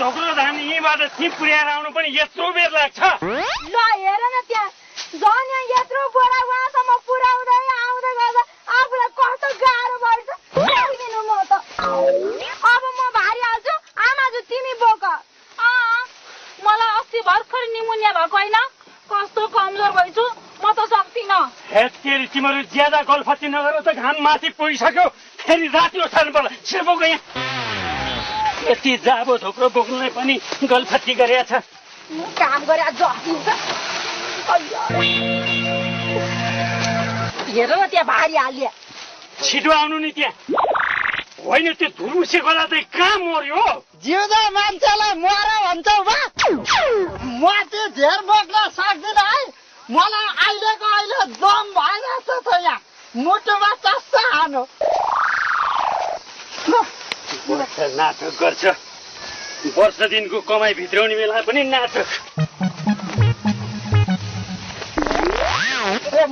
धोक्रो धान यहीँबाट थिप पुर्याएर आउनु पनि यत्रो बेर लाग्छ। ल हेर न त्यहाँ झन् यहाँ यत्रो बोरा उहाँसम्म पुर्याउँदै आउँदै गर्दा आफूलाई कस्तो गाह्रो पर्छ। पुर्याइदिनु म त। अब म भारी हाल्छु, आमाजु तिमी बोक। मलाई अस्ति भर्खर निमोनिया भएको होइन, कस्तो कमजोर भइछु, म त सक्दिनँ। हेत्तेरी तिमीहरू ज्यादा गल्फती नगर त घाम माथि पुगिसक्यो, फेरि राति उठाल्नु पर्ला। छिर बोक यहाँ। यति जाबो धोक्रो बोक्नुलाई पनि गल्फती गरेछ। काम गरे जसिन्छ। हेर न त्यहाँ भारी हालिया। छिटो आउनु नि त्यहाँ। होइन त्यो धुरुसे गला चाहिँ कहाँ मर्यो? जिउँदो मान्छेलाई मर भन्छौ बा? म चाहिँ धेर बोक्न सक्दिनँ है। मलाई अहिले दम भइरहेछ त यहाँ मुटुमा चस्सा हानो। नाटक गर्छ, वर्ष दिनको कमाई भित्राउने बेला पनि नाटक।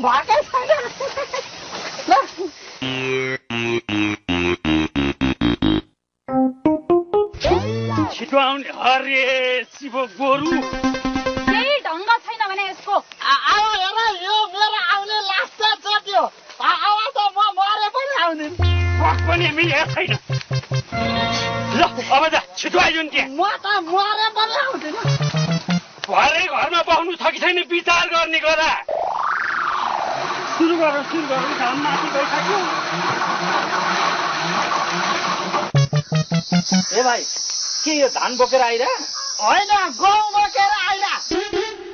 भएकै छैन। छिटो आउने। अरे शिव गोरु केही ढङ्ग छैन भने यसको। अब हेर यो मेरो आउने लास्ट चट्यो। अब त म मरे पनि आउँदिन। पनि मिलेको छैन। ल अब जा छिटो आइज नि त्यहाँ। म त मरे पनि आउँदिन। भरे घरमा बस्नु छ कि छैन विचार गर्ने कुरा। सुरु गर घाम माथि गइसक्यो। ए भाइ के यो धान बोकेर आइरा? होइन गहुँ बोकेर आइरा।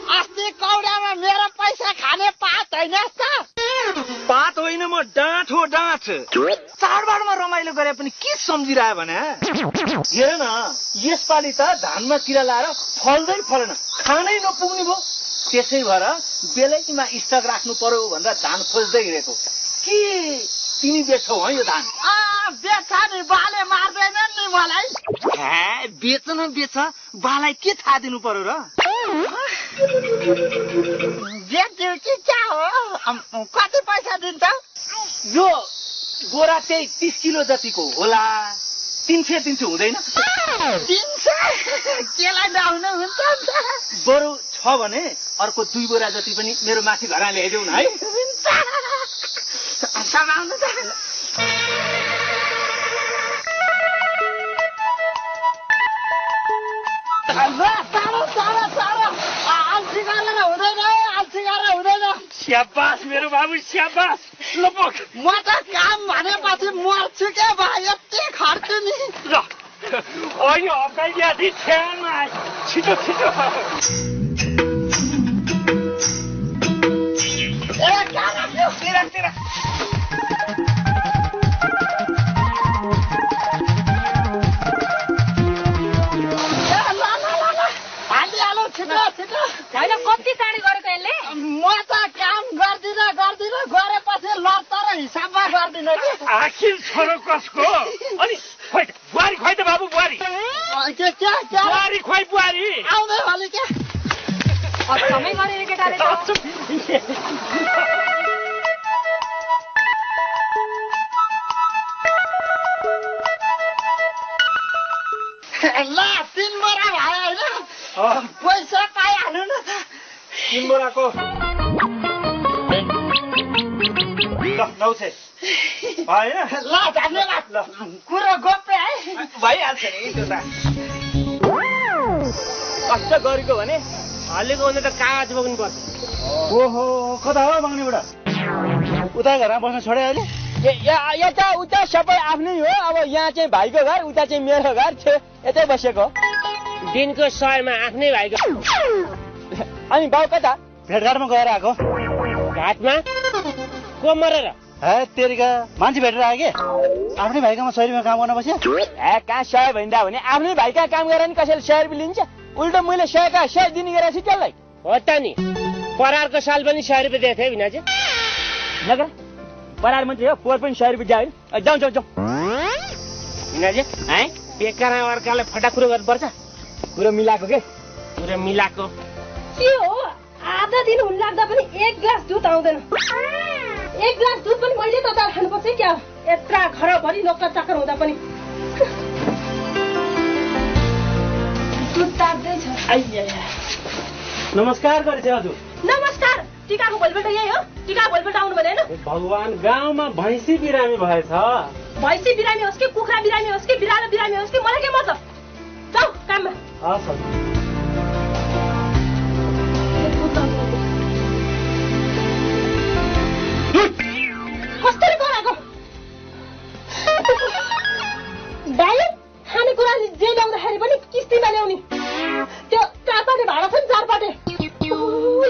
अस्ति कौडामा मेरो पैसा खाने पात होइन त? पात होइन म डाँठ हो डाँठ। चाडबाडमा रमाइलो गरे पनि के सम्झिरह्यो भने हेर न यसपालि त धानमा किरा लाएर फल्दै फलेन, खानै नपुग्ने भयो। त्यसै भएर बेलैमा स्टक राख्नु पर्यो भनेर धान खोज्दै हिँडेको। के तिमी बेच्छौ है यो धान? बेच्छ नि, बाले मार्दैनन् नि मलाई। बेच न बेच, बालाई के थाहा दिनु पर्यो र? बेच्यौ कि क्या हो? कति पैसा दिन्छ? यो बोरा त्यही 30 किलो जतिको होला। 300 दिन्छु हुँदैन? 300 केलाई नहुनु हुन्छ नि त। बरु छ भने अर्को 2 बोरा जति पनि मेरो माथि घरमा ल्याइदेऊ न है। कमाउनु त। स्याबास मेरो बाबु स्याबास। ल बोक। म त काम भनेपछि मर्छु क्या भाइ, यति खर्छु नि। ल अहिले हप्काइदिया थिएँ छ्यामा। छिटो छिटो। होइन कति चाँडै गरेको यसले? म त काम गर्दिन गरेपछि लत्तर हिसाबमा गर्दिन कि। आखिर छोरो कसको? अनि खोइ बुहारी खोइ त बाबु बुहारी। बुहारी खोइ बुहारी। आउँदै भने क्या समय गरेर केटाले त। ल 3 बोरा भयो होइन? पैसा पाइहाल्नु न त। 3 बोराको ल 900 होइन? ल धन्यवाद। ल कुरो गोप्य है। भइहाल्छ नि त्यो त। कष्ट गरेको भने हालेको भने त कागज बोक्नु पर्छ। ओहो कता हो बग्ने बुढा? उता घरमा बस्न छोडे अहिले? यता उता सबै आफ्नै हो। अब यहाँ चाहिँ भाइको घर, उता चाहिँ मेरो घर, यतै बसेको। दिनको सहरमा आफ्नै भाइको। अनि बाउ कता? भेटघाटमा गएर आएको। घाटमा को मरेर? तेरिका मान्छे भेटेर आयो के? आफ्नै भाइकोमा 100 रुपियाँ काम गर्न बस्यो। कहाँ 100 भन्दा भने आफ्नै भाइका काम गरेर नि कसैले 100 रुपियाँ लिन्छ? उल्टो मैले 100 का 100 दिने गरेको छु त्यसलाई। हो त नि, परारको साल पनि 100 रुपियाँ दिएको थियो भिनाजी। नगर परार मान्छे हो, पोहोर पनि 100 रुपियाँ दियो। जाउँ भिनाजी बेकार अर्कालाई फटा कुरो गर्नुपर्छ। कुरो मिलाएको के? कुरो मिलाएको के हो? आधा दिन हुन लाग्दा पनि 1 ग्लास दुध आउँदैन। 1 ग्लास दुध पनि मैले त खानुपर्छ क्या? यत्रा घरभरि नोकर चाकर हुँदा पनि। दुध ताप्दैछ। नमस्कार गरेछ हजुर। नमस्कार। टिकाको भोलिपल्ट यही हो? टिकाको भोलिपल्ट आउनु पर्दैन? भगवान, गाउँमा भैँसी बिरामी भएछ। भैँसी बिरामी होस् कि कुखुरा बिरामी होस् कि बिरालो बिरामी होस् कि मलाई के मतलब? जाऊ काममा। हस् हजुर। कसरी बनाएको? भाइ खानेकुरा जे ल्याउँदाखेरि पनि किस्तीमा ल्याउने। त्यो 4 पाटे भाडा छ नि, 4 पाटे।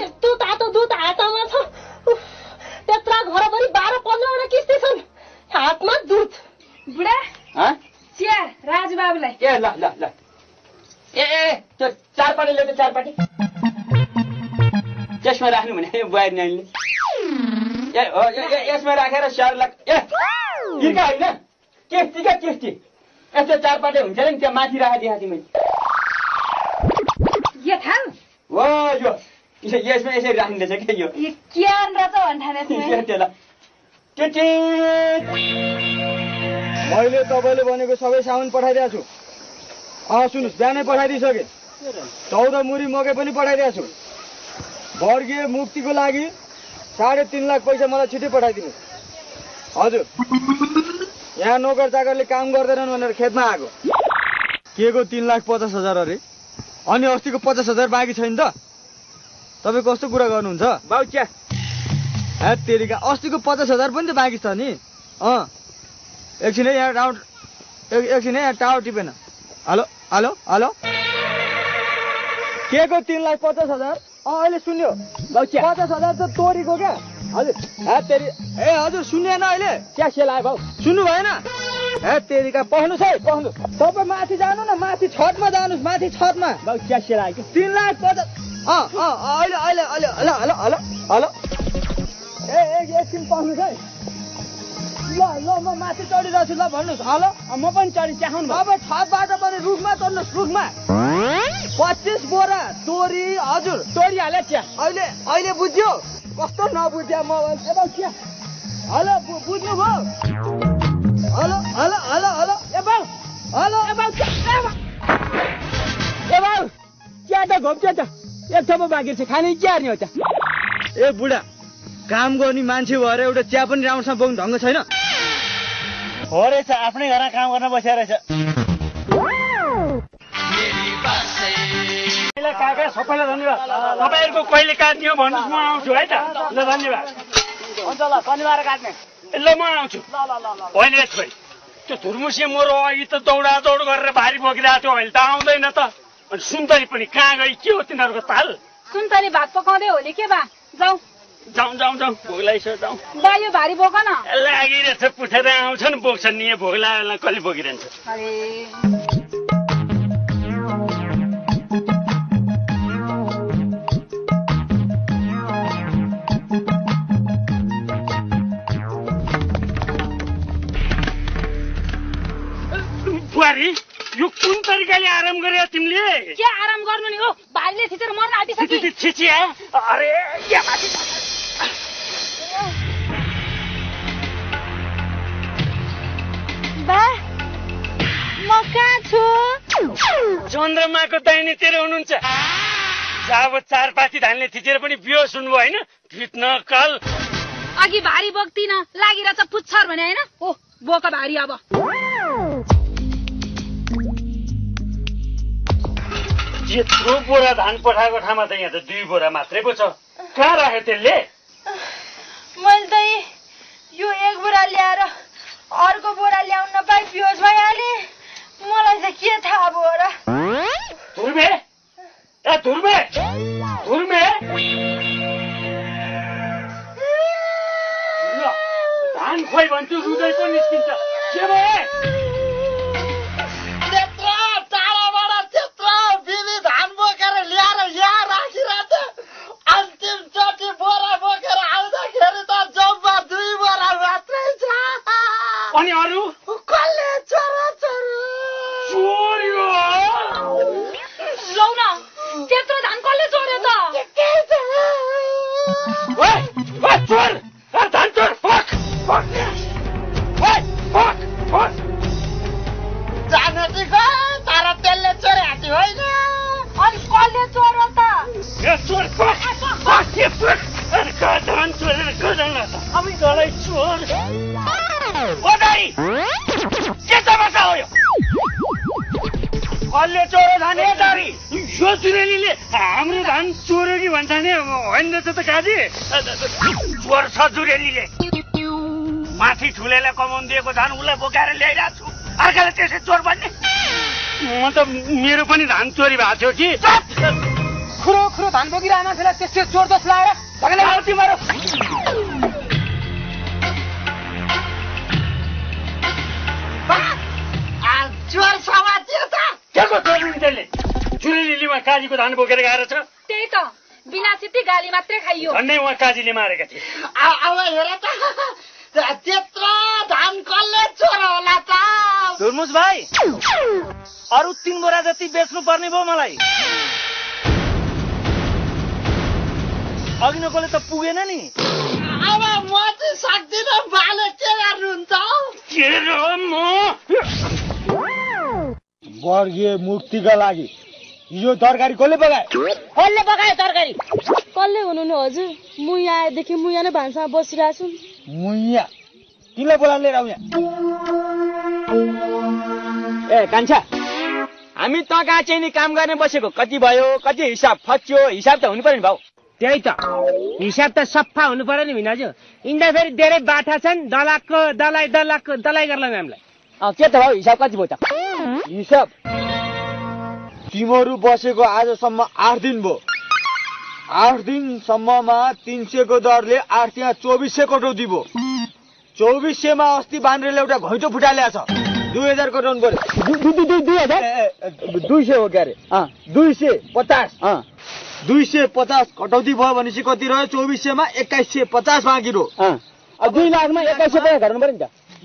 यस्तो तातो दुध हातमा छ। त्यत्रा घरभरि 12-15 किस्ती छन्। हातमा दुध। बुढा चिया राजुबाबुलाई। ए ल ल ल ए त्यो 4 पाटे ल्याउँछ, 4 पाटे त्यसमा राख्नु भने बुहारी नानीले यसमा राखेर सरलाई तिर्का होइन केस्टीका केस्टी यस्तो 4 पाटे हुन्छ नि, त्यहाँ माथि राखिदिएको थिएँ मैले। यो थाल हो यो यसमा यसरी राखिँदैछ क्या यो क्यान रहेछ भन्ठाने त्यसलाई मैले तपाईँले भनेको सबै सामान पठाइदिएको छु। सुन्नुहोस्, बिहानै पठाइदिइसकेँ। 14 मुरी मकै पनि पठाइदिएको छु। वर्गीय मुक्तिको लागि 3.5 लाख पैसा मलाई छिटै पठाइदिनु। हजुर, यहाँ नोकर चाकरले काम गर्दैनन् भनेर खेतमा आएको। के को 3,50,000 अरे? अनि अस्तिको 50,000 बाँकी छैन त? तपाईँ कस्तो कुरा गर्नुहुन्छ बाउ? चिया तेरिका अस्तिको 50,000 पनि त बाँकी छ नि। एकछिन है, यहाँ टावर टिपेन। हेलो हेलो हेलो, के को 3,50,000? अहिले सुन्यो बाउ? चिया 50,000 त तोरीको क्या। हजुर तेरी ए हजुर सुन्दैन अहिले? चिया सेलायो बाउ? सुन्नु भएन? तेरिका पढ्नुहोस् है, पढ्नुहोस्। तपाईँ माथि जानु न, माथि छतमा जानुहोस्, माथि छतमा। बाउ चिया सेलायो कि? 3,50,000 अहिले अहिले अहिले हेलो हेलो हेलो हेलो एकछिन पढ्नुहोस् है। ल म माथि चढिरहेको छु। ल भन्नुहोस्। हेलो, म पनि चढी चिया खाउनु। अब छतबाट पनि रुखमा चढ्नुहोस्, रुखमा। 25 बोरा तोरी। हजुर तोरी हाले चिया। अहिले अहिले बुझ्यो? कस्तो नबुझ्या मोबाइल। हेलो बुझ्नुभयो? हेलो हेलो हेलो हेलो ए बाउ, हेलो ए बाउ, ए बाउ चिया त घोप्छ त, एक थोपो बाँकी छ, खाने चिया नि हो त। ए बुढा, काम गर्ने मान्छे भएर एउटा चिया पनि राम्रोसँग बोक्नु ढङ्ग छैन। हो रहेछ, आफ्नै घरमा काम गर्न बसेको रहेछ। काका सबैलाई धन्यवाद। तपाईँहरूको कहिले काट्ने हो भन्नुहोस्, म आउँछु है त। ल धन्यवाद। हुन्छ ल, शनिबार काट्ने। ल म आउँछु। होइन छोरी, त्यो धुर्मुसे मोरो अघि त दौडा दौड गरेर भारी बोकिरहेको थियो, अहिले त आउँदैन त। अनि सुन्तरी पनि कहाँ गई? के हो तिनीहरूको ताल? सुन्तरी भात पकाउँदै होली के बा? जाऊ जाउँ जाउँ जाउँ, भोक लागिसक्यो, जाउँ। बा यो भारी बोक न। लागिरहेछ, पुछेर आउँछन्, बोक्छन् नि। भोक लाग्यो कहिले बोकिरहन्छ? बुहारी, यो कुन तरिकाले आराम गरे तिमीले? के आराम गर्नु नि हो? भारीले थिचेर मर्न आँटिसक्यो। छिचिया, अरे या माथि। बा म कहाँ छु? चन्द्रमाको दाहिनेतिर हुनुहुन्छ। जब 4 पाती धानले थिचेर पनि बिहोस हुनुभयो होइन? फिट्न कल। अघि भारी बोक्दिन, लागिरहेछ पुच्छर भने होइन? ओ बोक भारी। अब यत्रो बोरा धान पठाएको ठाउँमा त यहाँ त 2 बोरा मात्रै पो छ। कहाँ राख्यो त्यसले? मैले त यो 1 बोरा ल्याएर अर्को बोरा ल्याउन नपाई बिहोस भइहालेँ। मलाई चाहिँ के थाहा भयो र? धुर्मे, ए धुर्मे, धुर्मे, ल धान खोइ भन्छु, रुदै पो निस्किन्छ। के भयो? अनि अरू कसले छोराछोरी चोर्यो? लौ न, त्यत्रो धान कसले चोर्यो त? चोर, धान चोर, फक फक फक फक। जान तर त्यसले चोर्या होइन। धान चोरेर गजन लाग्छ अब गलाई चोर ओ दाइ के तमासा हो यो कसले चोरो धान ए दाइ यो जुरेलीले हाम्रो धान चोर्यो कि भन्छ नि होइन रहेछ त काजी चोर छ जुरेलीले माथि ठुलेलाई कमाउनु दिएको धान उसलाई बोकाएर ल्याइरहेको छु अर्काले त्यसै चोर भन्ने म त मेरो पनि धान चोरी भएको थियो कि खुरो खुरो धान बोकिरहेको मान्छेलाई त्यस्तै चोर जस्तो लगाएर भगले आउटी मारो चोर समातियो त के को चोर्नु त्यसले जुरेलीमा काजीको धान बोकेर गएर छ त्यही त बिना सित्ती गाली मात्रै खाइयो भन्ने उहाँ काजीले मारेका थिए अब हेर त त्यत्रो धान कसले चोर होला त धुर्मुस भाइ अरू 3 बोरा जति बेच्नु पर्ने भयो मलाई अघि नकोले त पुगेन नि अब म चाहिँ सक्दिनँ बाले के गर्नुहुन्छ के रो म वर्गीय मुक्तिका लागि यो तरकारी कसले पकायो तरकारी कसले हुनु नि हजुर म यहाँ आएदेखि म यहाँ नै भान्सामा बसिरहेको छु मुइया तिमीलाई बोलाएर लिएर आऊ यहाँ ए कान्छा हामी त कहाँ चाहिँ नि काम गर्ने बसेको कति भयो कति हिसाब फच्यो हिसाब त हुनु पर्यो नि भाउ त्यही त हिसाब त सफा हुनु पर्यो नि भिनाजु यिनीलाई फेरि धेरै बाठा छन् दलाइ गर्ला हामीलाई के त भाउ हिसाब कति भयो त हिसाब तिमीहरू बसेको आजसम्म 8 दिन भयो 8 दिनसम्ममा 300 को दरले 8 यहाँ 2400 कटौती भयो 2400 मा अस्ति बान्द्रेले एउटा घैँचो फुटालेछ 2000 कटाउनु पर्यो 200 हो क्यारे 250 250 कटौती भयो भनेपछि कति रह्यो 2400 मा 2150 बाँकी रह्यो 2 लाखमा 2150 घटाउनु पर्यो नि त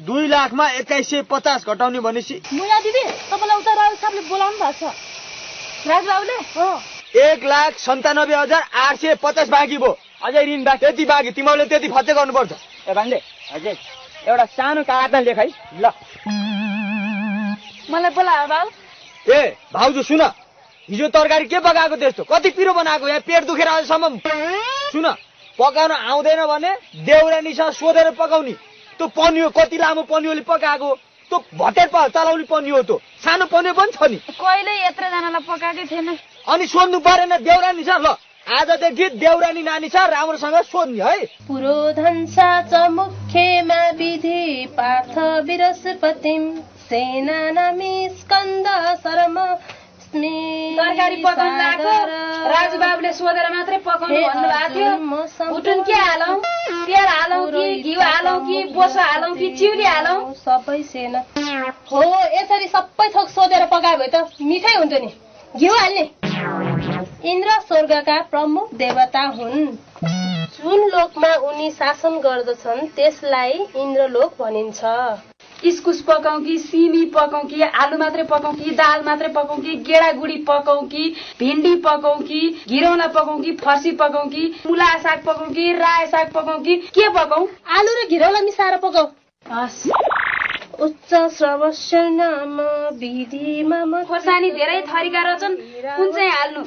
2 लाखमा 2150 घटाउने भनेपछि मुया दिदी तपाईँलाई उता राज साहबले बोलाउनु भएको छ राजबाबुले 1,97,850 बाँकी भयो अझै ऋण बाँकी त्यति बाँकी तिमीहरूले त्यति फच्चे गर्नुपर्छ ए भान्डे हजुर एउटा सानो कागजमा लेख है ल मलाई बोलायो बाबु ए भाउजू सुन हिजो तरकारी के पकाएको त्यस्तो कति पिरो बनाएको यहाँ पेट दुखेर अझसम्म सुन पकाउन आउँदैन भने देउरानीसँग सोधेर पकाउने त्यो पनियो कति लामो पनियोले पकाएको त्यो भटेर चलाउने पनियो त सानो पनियो पनि छ नि कहिले यत्रो जनालाई पकाएकै थिएन अनि सोध्नु परेन देउरानी छ ल आजदेखि देउरानी नानी छ राम्रोसँग सोध्ने है पुरोधन मुख्यमा विधि पार्थ विरस्पतिम सेना नामी स्कन्द शर्म तरकारी पकाउनु आएको राजुबाबुले सोधेर मात्रै पकाउनु भन्नुभएको थियो भुटुन के हालौँ तेल हालौँ कि घिउ हालौँ कि बोसो हालौँ कि चिउरी हालौँ सबै सेना हो यसरी सबै थोक सोधेर पकायो भए त मिठै हुन्थ्यो नि घिउ हाल्ने इन्द्र स्वर्गका प्रमुख देवता हुन् जुन लोकमा उनी शासन गर्दछन् त्यसलाई इन्द्रलोक भनिन्छ इस्कुस पकाउँ कि सिमी पकाउँ कि आलु मात्रै पकाउँ कि दाल मात्रै पकाउँ कि गेडागुडी पकाउँ कि भिन्डी पकाउँ कि घिरौला पकाउँ कि फर्सी पकाउँ कि मुला साग पकाउँ कि रायो साग पकाउँ कि के पकाउँ आलु र घिरौला मिसाएर पकाऊ हस् उच्च श्रवस्य नाम विधिमा खोर्सानी धेरै थरीका रहेछन् कुन चाहिँ हाल्नु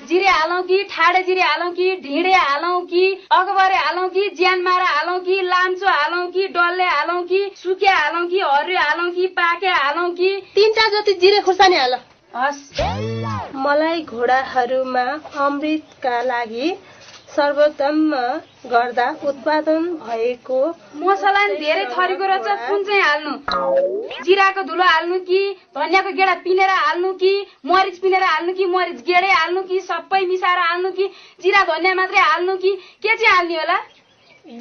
जिरे हालौँ कि ठाडे जिरे हालौँ कि ढिँडे हालौँ कि अकबरे हालौँ कि ज्यानमारा हालौँ कि लाम्चो हालौँ कि डल्ले हालौँ कि सुकिया हालौँ कि हरियो हालौँ कि पाके हालौँ कि 3-4 जति जिरे खुर्सानी हाल हस् मलाई घोडाहरूमा अमृतका लागि सर्वोत्तम गर्दा उत्पादन भएको मसला धेरै थरीको रहेछ कुन चाहिँ हाल्नु जिराको धुलो हाल्नु कि धनियाको गेडा पिनेर हाल्नु कि मरिच पिनेर हाल्नु कि मरिच गेडै हाल्नु कि सबै मिसाएर हाल्नु कि जिरा धनिया मात्रै हाल्नु कि के चाहिँ हाल्ने होला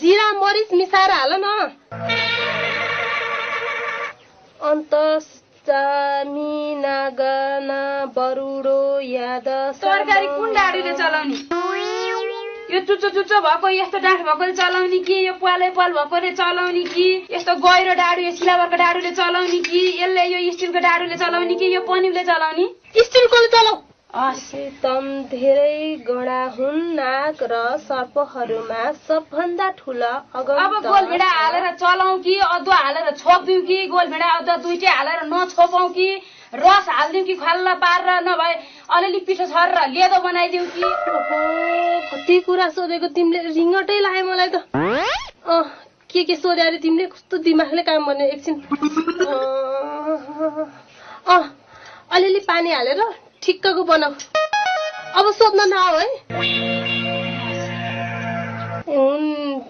जिरा मरिच मिसाएर हाल न अन्तस्तामिना गना बरुडो याद तरकारी कुन डाडुले चलाउने यो चुच्चो चुच्चो भएको यस्तो डाँठ भएकोले चलाउने कि यो पालै पाल भएकोले चलाउने कि यस्तो गहिरो डाडु यो सिलावरको डाडुले चलाउने कि यसले यो स्टिलको डाडुले चलाउने कि यो पनिउले चलाउने स्टिलकोले चलाऊ असितम धेरै गणा हुन् नाग र सर्पहरूमा सबभन्दा ठुला अब गोलभेडा हालेर चलाऊ कि अदुवा हालेर छोपिदिउँ कि गोलभेडा अदुवा दुईटै हालेर नछोपौँ कि रस हालिदिउँ कि खल्ला पारेर नभए अलिअलि पिठो छरेर लेदो बनाइदिउँ कि? ओहो कति कुरा सोधेको तिमीले, रिङ्गटै लाग्यो मलाई त। के सोधे अरे तिमीले? कस्तो दिमागले काम गर्ने एकछिन। अलिअलि पानी हालेर ठिक्कको बनाऊ। अब सोध्न नआऊ है।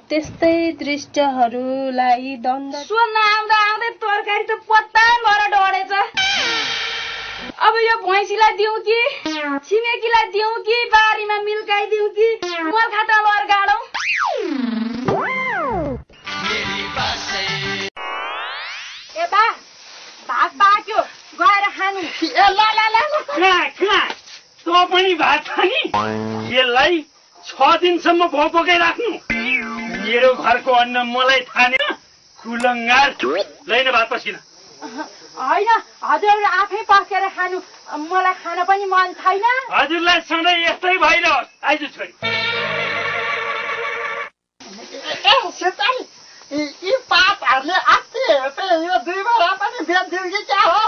त्यस्तै दृष्टहरूलाई दण्ड। सोध्न आउँदा आउँदै तरकारी त पत्तान भएर डढेछ। अब यो भैँसीलाई दिउँ कि छिमेकीलाई दिउँ कि बारीमा मिल्काइदिउँ कि मल खाता लर गाडौँ? ए बा भात पाक्यो गएर खानु। कहाँ तँ पनि भात खाने? यसलाई 6 दिनसम्म भोकै राख्नु। मेरो घरको अन्न मलाई थाने खुलङ्गार। लैन भात पसिन। होइन हजुर आफै पस्केर खानु, मलाई खान पनि मन छैन। हजुरलाई सधैँ यस्तै भइरहोस्। आइज छोरी। यी पापहरूले अस्ति यो 2 बरा पनि बेच्दिउँ कि क्या हो?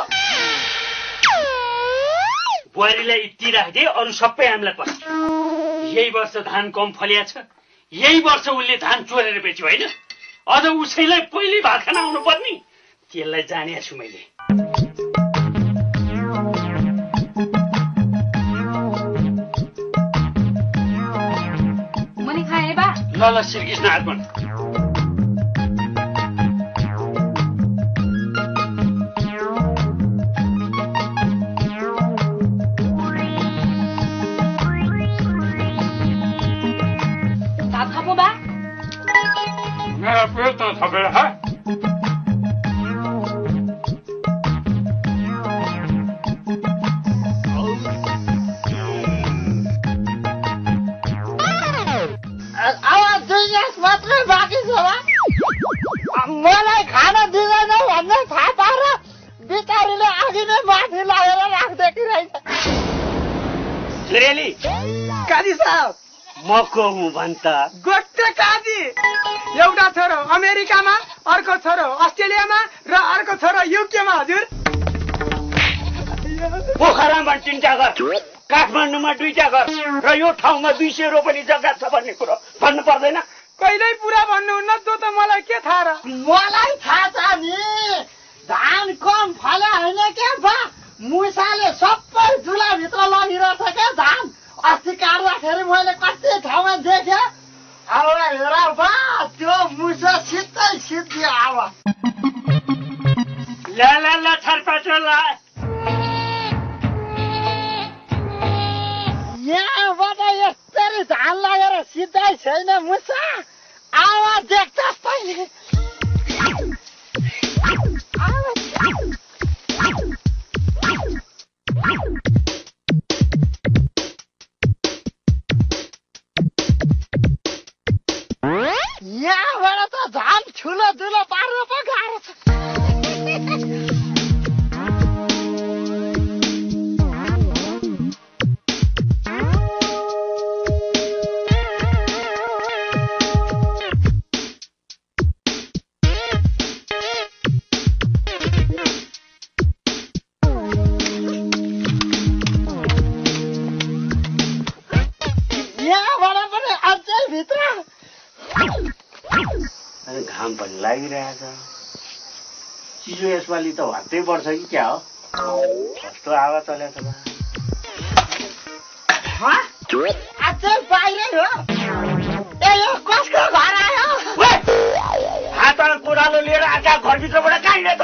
बुहारीलाई यति राखिदिए अरू सबै हामीलाई पर्छ। यही वर्ष धान कम फलिया छ, यही वर्ष उसले धान चोरेर बेच्यो होइन? अझ उसैलाई पहिले भात खान आउनु पर्ने। त्यसलाई जाने छु मैले। मनी खाए बा? ल श्रीकृष्ण अर्पण। मेरा पेट तो थपेड़ा है। अब 2 ग्यास मात्रै बाँकी छ बा। मलाई खाना दिँदैन भन्ने थाहा पाएर बिचारीले अघि नै माथि लगेर राखिदिएकी रहेछ। सुरेली काजी साहब म को हुँ भन्छ? गोटे काजी। एउटा छोरो अमेरिकामा, अर्को छोरो अस्ट्रेलियामा र अर्को छोरो युकेमा हजुर। पोखरामा 3टा घर, काठमाडौँमा 2टा घर र यो ठाउँमा 200 रोपनी जग्गा छ भन्ने कुरो भन्नु पर्दैन? कहिल्यै पुरा भन्नुहुन्न त्यो त मलाई के थाहा र? मलाई थाहा छ नि, धान कम फले होइन क्या बा। मुसाले सबै झुलाभित्र लगिरहेछ क्या धान। अस्ति काट्दाखेरि मैले कति ठाउँमा देखेँ। अब हेर बा, त्यो मुसा सिधै सिद्धियो। अब ल छर्पाचो ल। यहाँबाट यसरी धान लगेर सिधै छैन मुसा। आवाज देख्छस् तैँले? यहाँबाट त धान ठुलो ठुलो पार्नु पो गाह्रो छ। यहाँबाट पनि अझै भित्र घाम पनि लागिरहेछ। चिसो यसपालि त हट्दै पर्छ कि क्या हो? कस्तो हावा चलेको छ? अझै बाहिरै हो। ए यो कसको घर आयो? हातमा कोरालो लिएर आएका घरभित्रबाट कहाँ हिँडे त?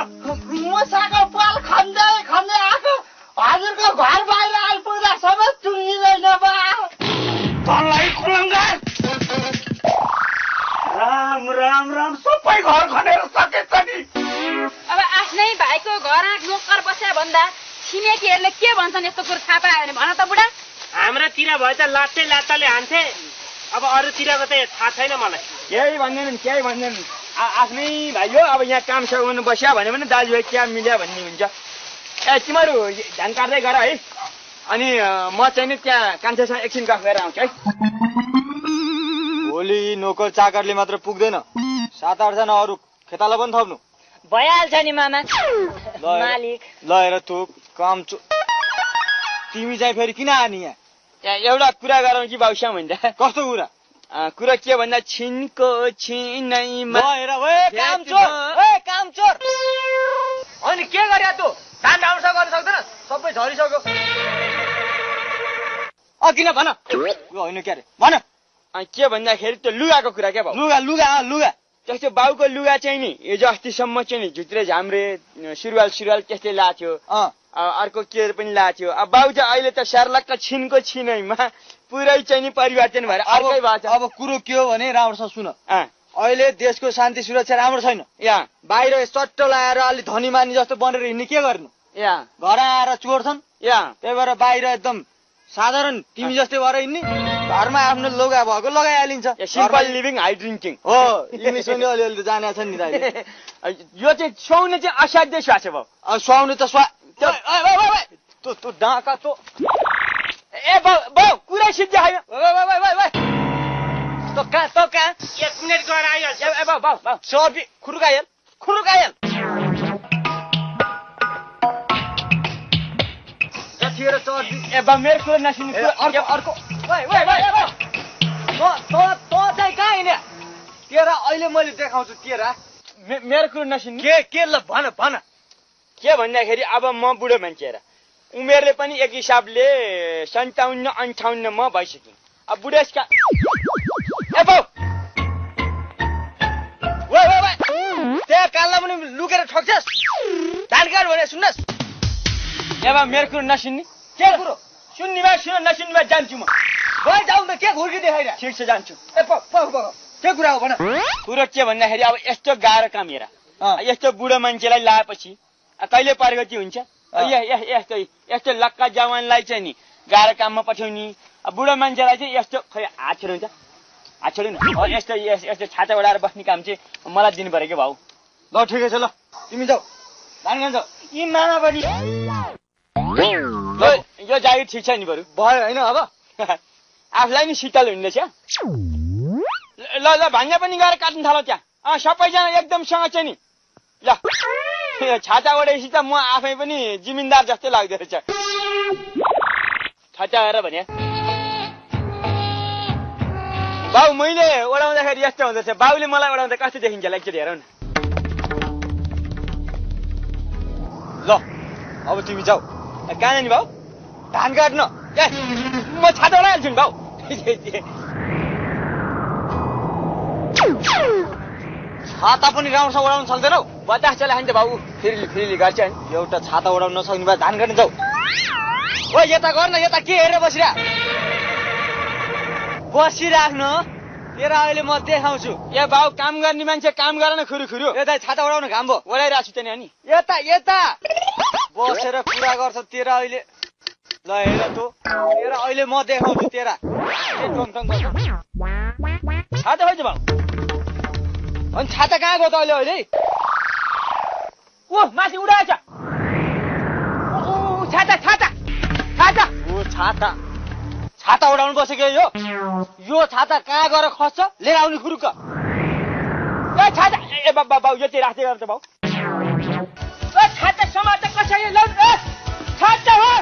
मुसाको पाल खन्दै खन्दै आएको। हजुरको घर बाहिर आइपुग्दा सबै टुङ्गिँदैन बा। तँलाई खुलङ्गार। राम राम राम सबै घर खनेर सकेछ नि। अब आफ्नै भाइको घर नोकर बस्या भन्दा छिमेकीहरूले के भन्छन् यस्तो कुरो थाहा पायो भने भन त बुढा। हाम्रोतिर भए त लात्तै लात्ताले हान्थे। अब अरूतिरको त थाहा छैन मलाई। केही भन्दैनन्। आफ्नै भाइ हो। अब यहाँ काम सघाउनु बस्या भने पनि दाजुभाइ क्या मिल्या भन्ने हुन्छ। ए तिमीहरू धान काट्दै गर है। अनि म चाहिँ नि त्यहाँ कान्छासँग एकछिन गफ गरेर आउँछु है। भोलि नोकर चाकरले मात्र पुग्दैन, 7-8 जना अरू खेताला पनि थप्नु भइहाल्छ नि मामा। ल मालिक ल हेर थुक। काम तिमी चाहिँ फेरि किन आनी यहाँ एउटा कुरा गरौँ कि बाउसा भन्दा कस्तो कुरा कुरा के भन्दा छिनको छिनैमा काम चोर अनि के गरे तँ धान राम्रोसँग गर्न सक्दैन सबै झरिसक्यो किन भन होइन के अरे भन के भन्दाखेरि त्यो लुगाको कुरा क्या भाउ लुगा जस्तो बाउको लुगा चाहिँ नि हिजो अस्तिसम्म चाहिँ नि झुत्रे झाम्रे सुरुवाल सुरुवाल त्यस्तै लाथ्यो अर्को के पनि लाथ्यो अब बाउ चाहिँ अहिले त सर्लक्क छिनको छिनैमा पुरै चाहिँ नि परिवर्तन भएर अर्कै भएको छ अब कुरो के हो भने राम्रोसँग सुन अहिले देशको शान्ति सुरक्षा राम्रो छैन यहाँ बाहिर चट्ट लगाएर अलिक धनी मानी जस्तो बनेर हिँड्ने के गर्नु यहाँ घर आएर चोर छन् यहाँ त्यही भएर बाहिर एकदम साधारण तिमी जस्तै भएर हिँड्ने घरमा आफ्नो लुगा भएको लगाइहालिन्छ सिम्पल लिभिङ हाई ड्रिङ्किङ हो इङ्ग्लिस पनि अलिअलि जाने छ नि यो चाहिँ सुहाउने चाहिँ असाध्यै स्वाद छ भाउ सुहाउने त डाका त ए बाउ कुरा सिद्धि आयो त कहाँ 1 मिनेट गएर आइहाल्छ ए बाउ सबै खुरुकायल जतिखेर चर्दी ए बाउ मेरो कुरा नसुन्नु अर्को त चाहिँ कहाँ हिँड्या तेरा अहिले मैले देखाउँछु तेरा मेरो कुरा नसुन्नु के ल भन के भन्दाखेरि अब म बुढो मान्छे हेर उमेरले पनि एक हिसाबले 57-58 म भइसक्यो अब बुढेसका ए बाउ त्यहाँ काललाई पनि लुकेर ठग्छस् धान काट भने सुन्नुहोस् ए बाउ मेरो कुरा नसुन्ने के कुरो सुन्ने भए सुन नसुन्ने भए जान्छु म गए जाउँ त के घुर्की देखाइरह ठिक छ जान्छु के कुरा हो भन कुरो के भन्दाखेरि अब यस्तो गाह्रो काम हेर यस्तो बुढो मान्छेलाई लाएपछि कहिले प्रगति हुन्छ यस्तो लक्का जवानलाई चाहिँ नि गाह्रो काममा पठाउने बुढो मान्छेलाई चाहिँ यस्तो खै हात छोड्नु हात छोड्नु न यस्तो छाता ओढाएर बस्ने काम चाहिँ मलाई दिनु पऱ्यो क्या भाउ ल ठिकै छ ल तिमी जाऊ धान खान जाऊ यी मामा पनि यो जागिर ठिक छ नि बरु भयो होइन अब आफूलाई नि शीतल हुँदैछ ल भान्जा पनि गएर काट्नु थालो त्यहाँ सबैजना एकदमसँग चाहिँ नि ल छाता ओढेपछि त म आफै पनि जिमिनदार जस्तै लाग्दो रहेछ छाता हेर भने बाउ मैले ओढाउँदाखेरि यस्तो हुँदैछ बाउले मलाई ओढाउँदा कस्तो देखिन्छ ल एकचोटि हेरौ न ल अब तिमी जाऊ कहाँ जाने भाउ धान काट्न ए म छाता ओढाइहाल्छु नि भाउ छाता पनि राम्रोसँग ओढाउन सक्दैनौ 50 चला खान्छ भाउ फेरि गर्छ नि एउटा छाता ओढाउन नसक्ने भए धान काट्न जाऊ ओ यता गर्न यता के हेरेर बसिराख्नु तेरा अहिले म देखाउँछु ए भाउ काम गर्ने मान्छे काम गर न खुरु यता छाता ओढाउन घाम भयो ओढाइरहेको छु त नि अनि यता बसेर कुरा गर्छ तेरा अहिले ल हेर तँ तेरा अहिले म देखाउँछु तेरा छाता खोज्छ भाउ अनि छाता कहाँ गयो त अहिले ओ माथि उडाएछ छाता छाता ओढाउनु बसेको यो छाता कहाँ गएर खस्छ लिएर आउने खुरुक्क ए छाता ए बाउ यो चाहिँ राख्दै गर्छ भाउ छाता समाज कसैले लाउनु छाता हो